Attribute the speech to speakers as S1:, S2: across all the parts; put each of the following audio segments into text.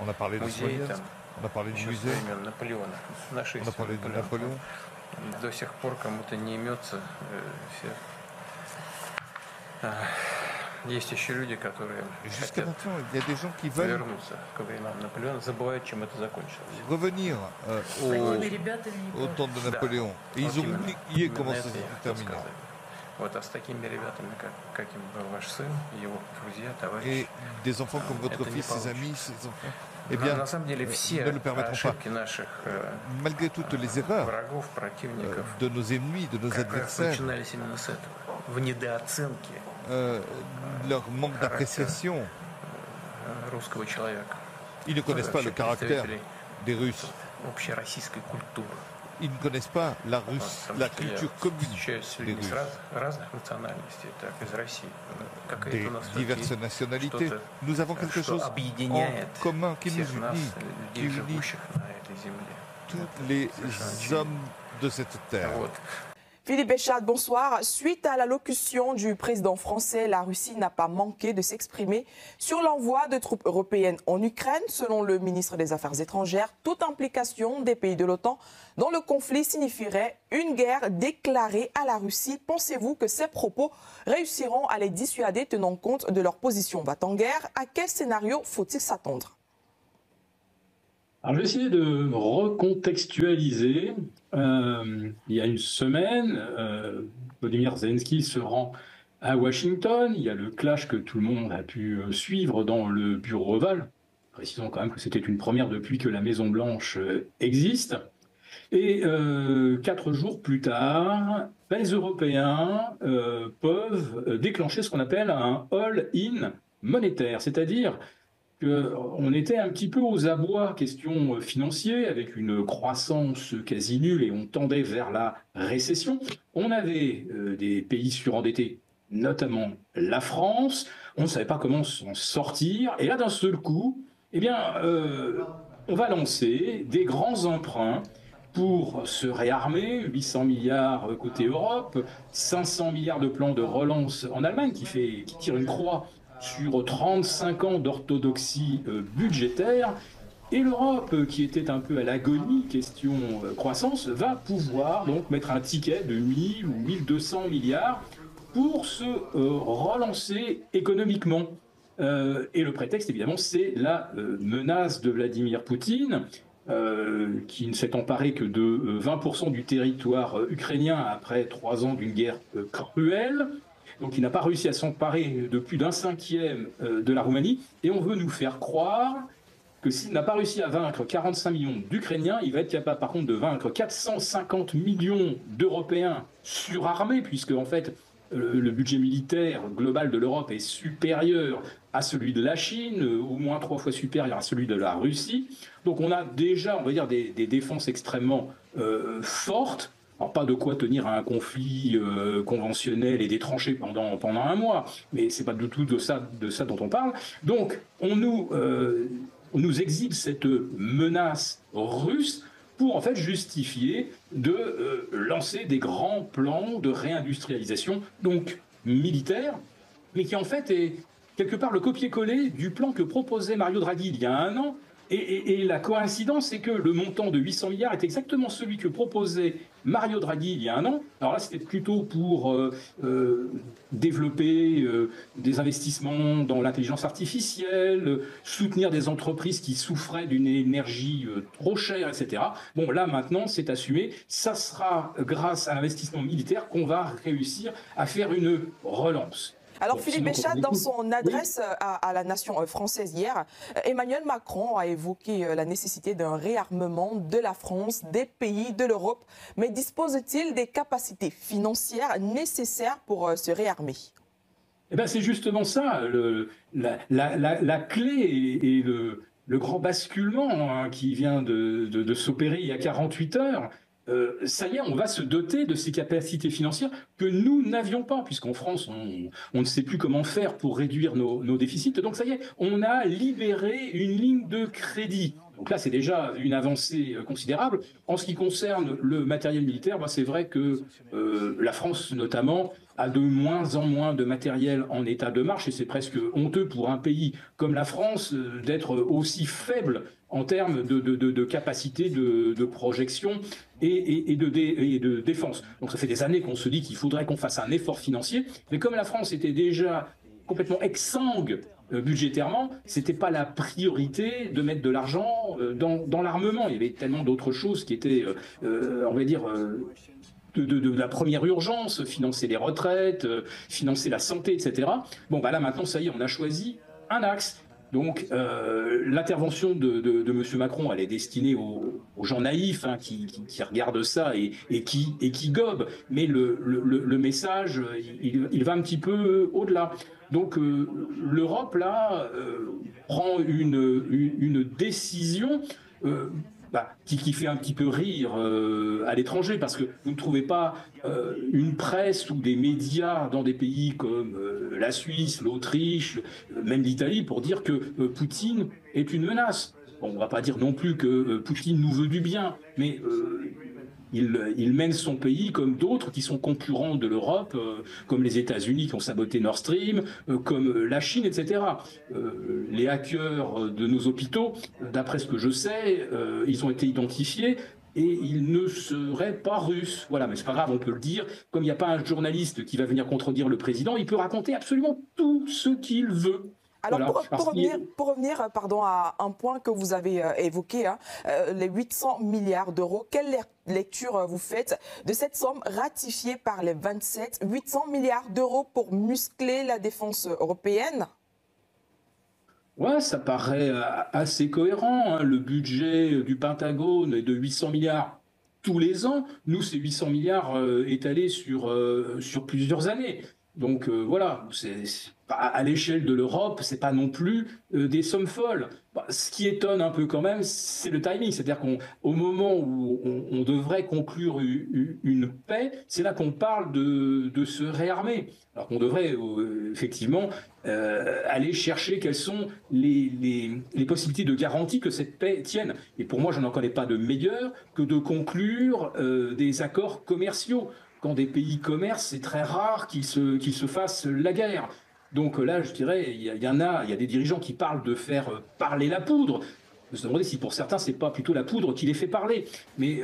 S1: On a parlé de
S2: музей
S1: Смоленск,
S2: там
S1: on a parlé du
S2: еще со
S1: musée,
S2: времен Наполеона,
S1: on a parlé de
S2: Наполеон.
S1: Napoléon.
S2: До сих пор кому-то не имется. Есть еще люди, которые
S1: Et jusqu'à
S2: хотят
S1: maintenant, il y a des gens qui veulent
S2: вернуться к временам Наполеона, забывают, чем это закончилось.
S1: revenir
S3: Такими ребятами не
S1: au temps de Napoléon. Et ils ont
S2: именно,
S1: oublié
S2: именно
S1: comment ça
S2: это я
S1: s'est
S2: хотел
S1: terminé.
S2: сказать. Вот, а с такими ребятами, каким был ваш сын, его друзья, товарищи,
S1: Et des enfants comme votre
S2: это не
S1: fils, ses
S2: получится.
S1: amis, ses enfants, eh bien,
S2: На самом деле все
S1: ne le permettront pas.
S2: ошибки наших
S1: Malgré toutes les erreurs
S2: врагов, противников,
S1: de nos ennemis, de nos
S2: как раз
S1: adversaires,
S2: начинались именно с этого. В недооценке
S1: leur manque d'appréciation,
S2: русского человека,
S1: ils ne connaissent pas le caractère
S2: представителей
S1: des Russes.
S2: общероссийской культуры.
S1: Ils ne connaissent pas la culture commune
S2: Встречаюсь с
S1: des
S2: людьми с
S1: Russes,
S2: разных национальностей, так из России. Какая-то
S1: des
S2: у нас
S1: diverses nationalités. Nous avons quelque chose
S2: что
S1: en
S2: объединяет
S1: commun qui nous
S2: всех нас,
S1: unit, qui
S2: людей,
S1: unit
S2: живущих на этой земле.
S1: tous les hommes de cette terre.
S2: Вот.
S4: Philippe Béchat, bonsoir. Suite à l'allocution du président français, la Russie n'a pas manqué de s'exprimer sur l'envoi de troupes européennes en Ukraine. Selon le ministre des Affaires étrangères, toute implication des pays de l'OTAN dans le conflit signifierait une guerre déclarée à la Russie. Pensez-vous que ces propos réussiront à les dissuader tenant compte de leur position va-t-en-guerre? À quel scénario faut-il s'attendre?
S5: Alors, je vais essayer de recontextualiser. Il y a une semaine, Volodymyr Zelensky se rend à Washington. Il y a le clash que tout le monde a pu suivre dans le bureau ovale. Précisons quand même que c'était une première depuis que la Maison-Blanche existe. Et 4 jours plus tard, les Européens peuvent déclencher ce qu'on appelle un all-in monétaire, c'est-à-dire on était un petit peu aux abois, question financière, avec une croissance quasi nulle et on tendait vers la récession. On avait des pays surendettés, notamment la France. On ne savait pas comment s'en sortir. Et là, d'un seul coup, eh bien, on va lancer des grands emprunts pour se réarmer, 800 milliards côté Europe, 500 milliards de plans de relance en Allemagne qui tire une croix sur 35 ans d'orthodoxie budgétaire. Et l'Europe, qui était un peu à l'agonie, question croissance, va pouvoir donc mettre un ticket de 1000 ou 1200 milliards pour se relancer économiquement. Et le prétexte, évidemment, c'est la menace de Vladimir Poutine, qui ne s'est emparé que de 20% du territoire ukrainien après 3 ans d'une guerre cruelle. Donc il n'a pas réussi à s'emparer de plus d'un cinquième de la Roumanie. Et on veut nous faire croire que s'il n'a pas réussi à vaincre 45 millions d'Ukrainiens, il va être capable par contre de vaincre 450 millions d'Européens surarmés, puisque en fait le budget militaire global de l'Europe est supérieur à celui de la Chine, au moins 3 fois supérieur à celui de la Russie. Donc on a déjà, on va dire, des défenses extrêmement fortes. Alors, pas de quoi tenir à un conflit conventionnel et des tranchées pendant un mois, mais c'est pas du tout de ça dont on parle. Donc, on nous exhibe cette menace russe pour en fait justifier de lancer des grands plans de réindustrialisation, donc militaire, mais qui en fait est quelque part le copier-coller du plan que proposait Mario Draghi il y a 1 an. Et la coïncidence, c'est que le montant de 800 milliards est exactement celui que proposait Mario Draghi il y a 1 an. Alors là, c'était plutôt pour développer des investissements dans l'intelligence artificielle, soutenir des entreprises qui souffraient d'une énergie trop chère, etc. Bon, là, maintenant, c'est assumé. Ça sera grâce à l'investissement militaire qu'on va réussir à faire une relance.
S4: Alors Philippe Béchat, dans son adresse à la nation française hier, Emmanuel Macron a évoqué la nécessité d'un réarmement de la France, des pays de l'Europe. Mais dispose-t-il des capacités financières nécessaires pour se réarmer?
S5: Eh ben, c'est justement ça, la clé et le grand basculement qui vient de s'opérer il y a 48 heures. Ça y est, on va se doter de ces capacités financières que nous n'avions pas, puisqu'en France, on ne sait plus comment faire pour réduire nos déficits. Donc ça y est, on a libéré une ligne de crédit. Donc là, c'est déjà une avancée considérable. En ce qui concerne le matériel militaire, c'est vrai que la France, notamment, a de moins en moins de matériel en état de marche, et c'est presque honteux pour un pays comme la France d'être aussi faible en termes de capacité de projection et de défense. Donc ça fait des années qu'on se dit qu'il faudrait qu'on fasse un effort financier, mais comme la France était déjà complètement exsangue budgétairement, c'était pas la priorité de mettre de l'argent dans l'armement. Il y avait tellement d'autres choses qui étaient, on va dire, de la première urgence, financer les retraites, financer la santé, etc. Bon, là maintenant, ça y est, on a choisi un axe. Donc, l'intervention de M. Macron, elle est destinée aux gens naïfs qui regardent ça et qui gobent. Mais le message, il va un petit peu au-delà. Donc, l'Europe, là, prend une décision qui fait un petit peu rire à l'étranger, parce que vous ne trouvez pas une presse ou des médias dans des pays comme la Suisse, l'Autriche, même l'Italie, pour dire que Poutine est une menace. Bon, on ne va pas dire non plus que Poutine nous veut du bien, mais il mène son pays comme d'autres qui sont concurrents de l'Europe, comme les États-Unis qui ont saboté Nord Stream, comme la Chine, etc. Les hackers de nos hôpitaux, d'après ce que je sais, ils ont été identifiés et ils ne seraient pas russes. Voilà, mais c'est pas grave, on peut le dire. Comme il n'y a pas un journaliste qui va venir contredire le président, il peut raconter absolument tout ce qu'il veut.
S4: Alors,
S5: voilà,
S4: pour revenir à un point que vous avez évoqué, les 800 milliards d'euros, quelle lecture vous faites de cette somme ratifiée par les 27, 800 milliards d'euros pour muscler la défense européenne?
S5: Ouais, ça paraît assez cohérent. Le budget du Pentagone est de 800 milliards tous les ans. Nous, c'est 800 milliards étalés sur plusieurs années. Donc voilà, à l'échelle de l'Europe, c'est pas non plus des sommes folles. Ce qui étonne un peu quand même, c'est le timing. C'est-à-dire qu'au moment où on devrait conclure une paix, c'est là qu'on parle de se réarmer. Alors qu'on devrait effectivement aller chercher quelles sont les possibilités de garantie que cette paix tienne. Et pour moi, je n'en connais pas de meilleur que de conclure des accords commerciaux. Quand des pays commercent, c'est très rare qu'ils se fassent la guerre. Donc là, je dirais, il y a des dirigeants qui parlent de faire parler la poudre. Je me demandais si pour certains, c'est pas plutôt la poudre qui les fait parler. Mais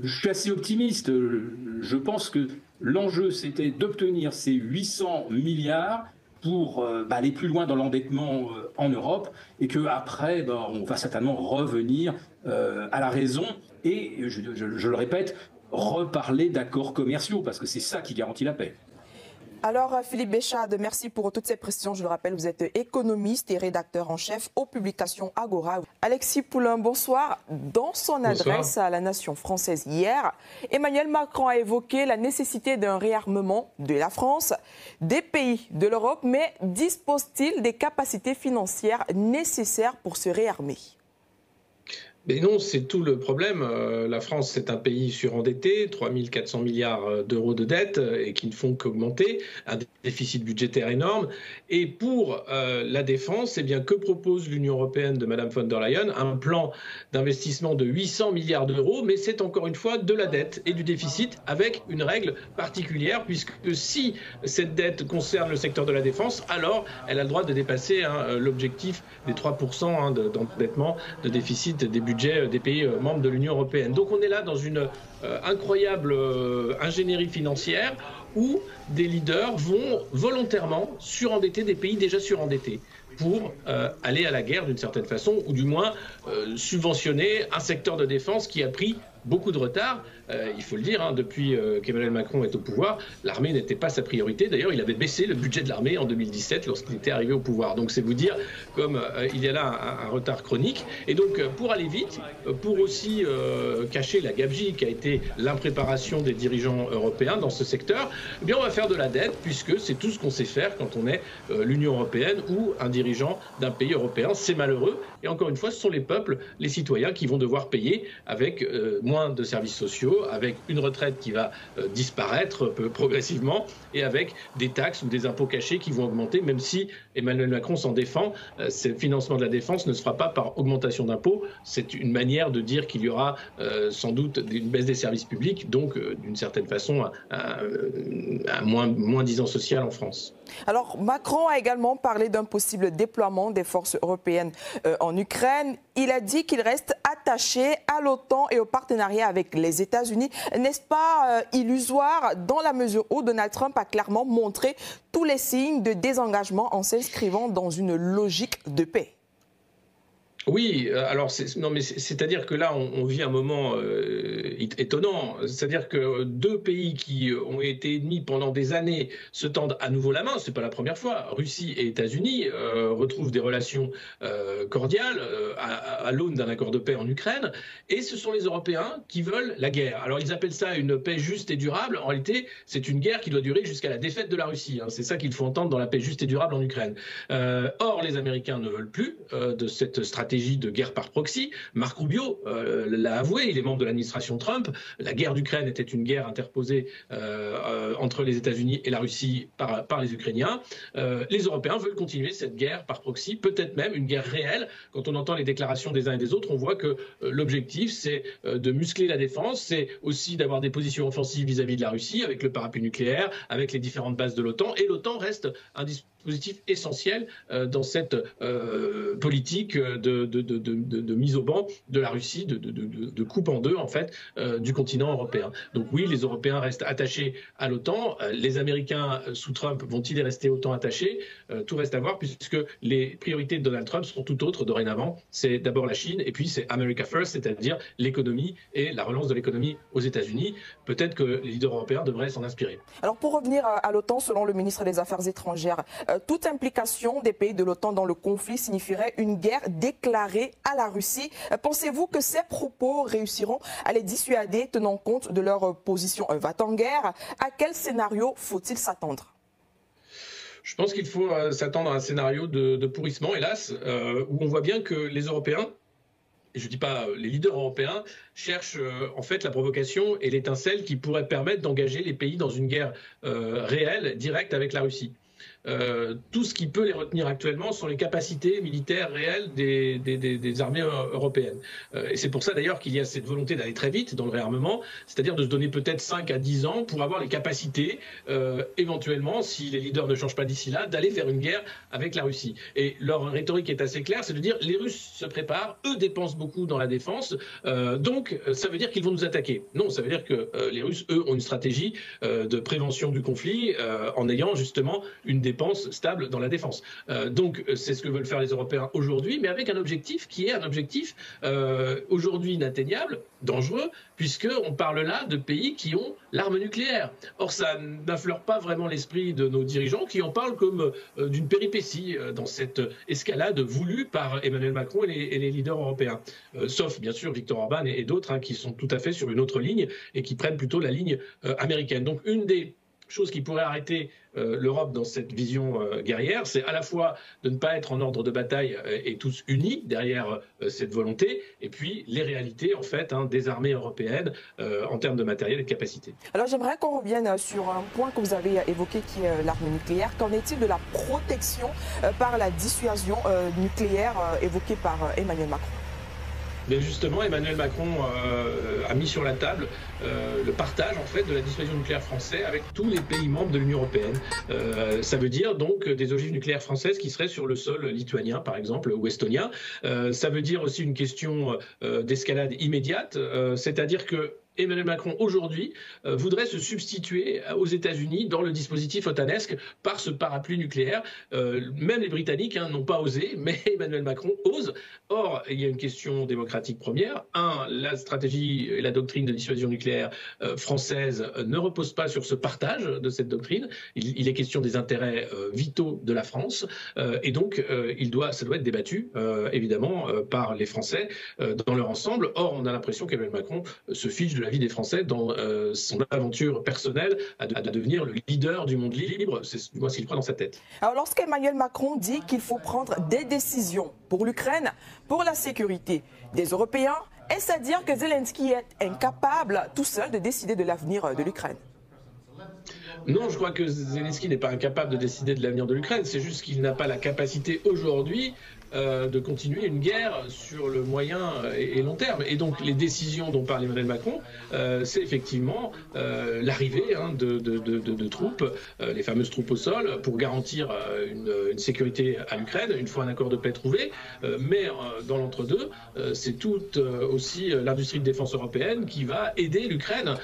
S5: je suis assez optimiste. Je pense que l'enjeu, c'était d'obtenir ces 800 milliards pour aller plus loin dans l'endettement en Europe, et qu'après, on va certainement revenir à la raison. Et je le répète, reparler d'accords commerciaux, parce que c'est ça qui garantit la paix.
S4: Alors, Philippe Béchade, merci pour toutes ces précisions. Je le rappelle, vous êtes économiste et rédacteur en chef aux publications Agora. Alexis Poulain, bonsoir. Dans son adresse à la nation française hier, Emmanuel Macron a évoqué la nécessité d'un réarmement de la France, des pays de l'Europe, mais dispose-t-il des capacités financières nécessaires pour se réarmer?
S2: Mais non, c'est tout le problème. La France, c'est un pays surendetté, 3 400 milliards d'euros de dette et qui ne font qu'augmenter, un déficit budgétaire énorme. Et pour la défense, eh bien, que propose l'Union européenne de Mme von der Leyen? Un plan d'investissement de 800 milliards d'euros, mais c'est encore une fois de la dette et du déficit avec une règle particulière, puisque si cette dette concerne le secteur de la défense, alors elle a le droit de dépasser l'objectif des 3% d'endettement, de déficit des budgets des pays membres de l'Union européenne. Donc on est là dans une incroyable ingénierie financière où des leaders vont volontairement surendetter des pays déjà surendettés pour aller à la guerre d'une certaine façon, ou du moins subventionner un secteur de défense qui a pris beaucoup de retard. Il faut le dire, depuis qu'Emmanuel Macron est au pouvoir, l'armée n'était pas sa priorité. D'ailleurs, il avait baissé le budget de l'armée en 2017 lorsqu'il était arrivé au pouvoir. Donc c'est vous dire comme il y a là un retard chronique. Et donc pour aller vite, pour aussi cacher la gabegie qui a été l'impréparation des dirigeants européens dans ce secteur, eh bien on va faire de la dette, puisque c'est tout ce qu'on sait faire quand on est l'Union européenne ou un dirigeant d'un pays européen. C'est malheureux. Et encore une fois, ce sont les peuples, les citoyens qui vont devoir payer avec moins moins de services sociaux, avec une retraite qui va disparaître progressivement et avec des taxes ou des impôts cachés qui vont augmenter, même si Emmanuel Macron s'en défend. Ce financement de la défense ne se fera pas par augmentation d'impôts. C'est une manière de dire qu'il y aura sans doute une baisse des services publics, donc d'une certaine façon un moins-disant social en France.
S4: Alors Macron a également parlé d'un possible déploiement des forces européennes en Ukraine. Il a dit qu'il reste attaché à l'OTAN et au partenariat avec les États-Unis. N'est-ce pas illusoire dans la mesure où Donald Trump a clairement montré tous les signes de désengagement en s'inscrivant dans une logique de paix?
S2: Oui, alors c'est-à-dire que là on vit un moment étonnant, c'est-à-dire que deux pays qui ont été ennemis pendant des années se tendent à nouveau la main. C'est pas la première fois. Russie et États-Unis retrouvent des relations cordiales à l'aune d'un accord de paix en Ukraine, et ce sont les Européens qui veulent la guerre. Alors ils appellent ça une paix juste et durable. En réalité, c'est une guerre qui doit durer jusqu'à la défaite de la Russie. C'est ça qu'il faut entendre dans la paix juste et durable en Ukraine. Or, les Américains ne veulent plus de cette stratégie de guerre par proxy. Marc Rubio l'a avoué, il est membre de l'administration Trump. La guerre d'Ukraine était une guerre interposée entre les États-Unis et la Russie par les Ukrainiens. Les Européens veulent continuer cette guerre par proxy, peut-être même une guerre réelle. Quand on entend les déclarations des uns et des autres, on voit que l'objectif, c'est de muscler la défense, c'est aussi d'avoir des positions offensives vis-à-vis de la Russie, avec le parapluie nucléaire, avec les différentes bases de l'OTAN. Et l'OTAN reste un dispositif essentiel dans cette politique de mise au banc de la Russie, de coupe en deux en fait du continent européen. Donc oui, les Européens restent attachés à l'OTAN. Les Américains sous Trump vont-ils y rester autant attachés? Tout reste à voir, puisque les priorités de Donald Trump sont tout autres dorénavant. C'est d'abord la Chine et puis c'est America First, c'est-à-dire l'économie et la relance de l'économie aux États-Unis. Peut-être que les leaders européens devraient s'en inspirer.
S4: Alors pour revenir à l'OTAN, selon le ministre des Affaires étrangères, toute implication des pays de l'OTAN dans le conflit signifierait une guerre déclarée à la Russie. Pensez-vous que ces propos réussiront à les dissuader, tenant compte de leur position va-t-en guerre? À quel scénario faut-il s'attendre?
S2: Je pense qu'il faut s'attendre à un scénario de pourrissement, hélas, où on voit bien que les Européens, et je ne dis pas les leaders européens, cherchent en fait la provocation et l'étincelle qui pourrait permettre d'engager les pays dans une guerre réelle, directe avec la Russie. Tout ce qui peut les retenir actuellement sont les capacités militaires réelles des armées européennes. Et c'est pour ça d'ailleurs qu'il y a cette volonté d'aller très vite dans le réarmement, c'est-à-dire de se donner peut-être 5 à 10 ans pour avoir les capacités, éventuellement, si les leaders ne changent pas d'ici là, d'aller vers une guerre avec la Russie. Et leur rhétorique est assez claire, c'est de dire les Russes se préparent, eux dépensent beaucoup dans la défense, donc ça veut dire qu'ils vont nous attaquer. Non, ça veut dire que les Russes, eux, ont une stratégie de prévention du conflit en ayant justement une dépense stable dans la défense. Donc c'est ce que veulent faire les Européens aujourd'hui, mais avec un objectif qui est un objectif aujourd'hui inatteignable, dangereux, puisqu'on parle là de pays qui ont l'arme nucléaire. Or ça n'affleure pas vraiment l'esprit de nos dirigeants qui en parlent comme d'une péripétie dans cette escalade voulue par Emmanuel Macron et les leaders européens. Sauf bien sûr Viktor Orban et d'autres qui sont tout à fait sur une autre ligne et qui prennent plutôt la ligne américaine. Donc une des chose qui pourrait arrêter l'Europe dans cette vision guerrière, c'est à la fois de ne pas être en ordre de bataille et tous unis derrière cette volonté, et puis les réalités en fait des armées européennes en termes de matériel et de capacité.
S4: Alors j'aimerais qu'on revienne sur un point que vous avez évoqué qui est l'arme nucléaire. Qu'en est-il de la protection par la dissuasion nucléaire évoquée par Emmanuel Macron?
S2: Mais justement, Emmanuel Macron a mis sur la table le partage en fait de la dissuasion nucléaire française avec tous les pays membres de l'Union européenne. Ça veut dire donc des ogives nucléaires françaises qui seraient sur le sol lituanien, par exemple, ou estonien. Ça veut dire aussi une question d'escalade immédiate, c'est-à-dire que Emmanuel Macron, aujourd'hui, voudrait se substituer aux États-Unis dans le dispositif otanesque par ce parapluie nucléaire. Même les Britanniques n'ont pas osé, mais Emmanuel Macron ose. Or, il y a une question démocratique première. La stratégie et la doctrine de dissuasion nucléaire française ne repose pas sur ce partage de cette doctrine. Il est question des intérêts vitaux de la France. Et donc, ça doit être débattu, évidemment, par les Français dans leur ensemble. Or, on a l'impression qu'Emmanuel Macron se fiche de la vie des Français dans son aventure personnelle à devenir le leader du monde libre. C'est moi ce qu'il croit dans sa tête.
S4: Alors lorsqu'Emmanuel Macron dit qu'il faut prendre des décisions pour l'Ukraine, pour la sécurité des Européens, est-ce à dire que Zelensky est incapable tout seul de décider de l'avenir de l'Ukraine?
S2: Non, je crois que Zelensky n'est pas incapable de décider de l'avenir de l'Ukraine. C'est juste qu'il n'a pas la capacité aujourd'hui de continuer une guerre sur le moyen et long terme. Et donc les décisions dont parle Emmanuel Macron, c'est effectivement l'arrivée de troupes, les fameuses troupes au sol, pour garantir une sécurité à l'Ukraine, une fois un accord de paix trouvé. Mais dans l'entre-deux, c'est toute aussi l'industrie de défense européenne qui va aider l'Ukraine.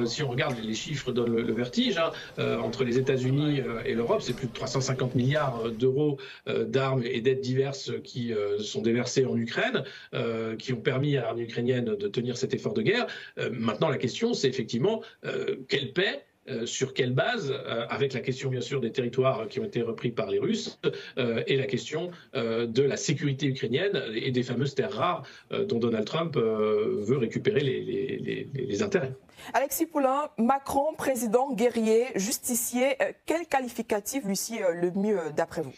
S2: Si on regarde, les chiffres donnent le vertige. Entre les États-Unis et l'Europe, c'est plus de 350 milliards d'euros d'armes et d'aides diverses qui sont déversés en Ukraine, qui ont permis à l'armée ukrainienne de tenir cet effort de guerre. Maintenant, la question, c'est effectivement quelle paix, sur quelle base, avec la question bien sûr des territoires qui ont été repris par les Russes, et la question de la sécurité ukrainienne et des fameuses terres rares dont Donald Trump veut récupérer les intérêts.
S4: Alexis Poulain, Macron, président, guerrier, justicier, quel qualificatif lui sied le mieux d'après vous?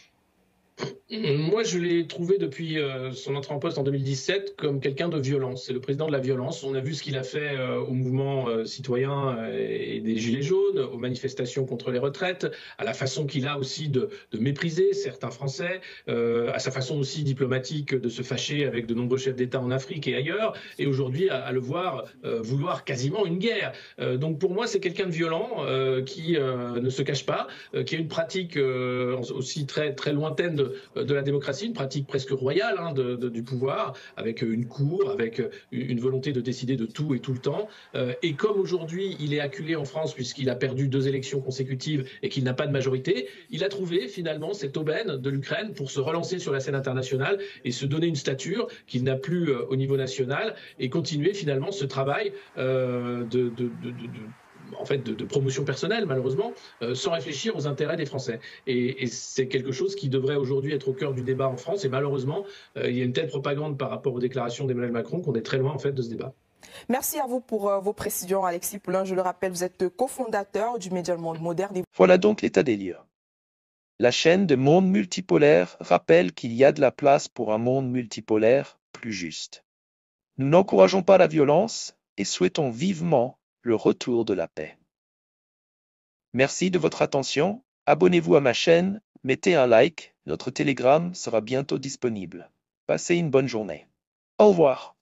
S2: Moi, je l'ai trouvé depuis son entrée en poste en 2017 comme quelqu'un de violent. C'est le président de la violence. On a vu ce qu'il a fait au mouvement citoyen et des Gilets jaunes, aux manifestations contre les retraites, à la façon qu'il a aussi de mépriser certains Français, à sa façon aussi diplomatique de se fâcher avec de nombreux chefs d'État en Afrique et ailleurs, et aujourd'hui à le voir vouloir quasiment une guerre. Donc pour moi, c'est quelqu'un de violent qui ne se cache pas, qui a une pratique aussi très, très lointaine de la démocratie, une pratique presque royale du pouvoir, avec une cour, avec une volonté de décider de tout et tout le temps. Et comme aujourd'hui, il est acculé en France puisqu'il a perdu 2 élections consécutives et qu'il n'a pas de majorité, il a trouvé finalement cette aubaine de l'Ukraine pour se relancer sur la scène internationale et se donner une stature qu'il n'a plus au niveau national et continuer finalement ce travail de promotion personnelle, malheureusement, sans réfléchir aux intérêts des Français. Et c'est quelque chose qui devrait aujourd'hui être au cœur du débat en France. Et malheureusement, il y a une telle propagande par rapport aux déclarations d'Emmanuel Macron qu'on est très loin en fait de ce débat.
S4: Merci à vous pour vos précisions, Alexis Poulain. Je le rappelle, vous êtes cofondateur du média Le Monde Moderne.
S6: Voilà donc l'état des lieux. La chaîne de Monde Multipolaire rappelle qu'il y a de la place pour un monde multipolaire plus juste. Nous n'encourageons pas la violence et souhaitons vivement le retour de la paix. Merci de votre attention, abonnez-vous à ma chaîne, mettez un like, notre Telegram sera bientôt disponible. Passez une bonne journée. Au revoir.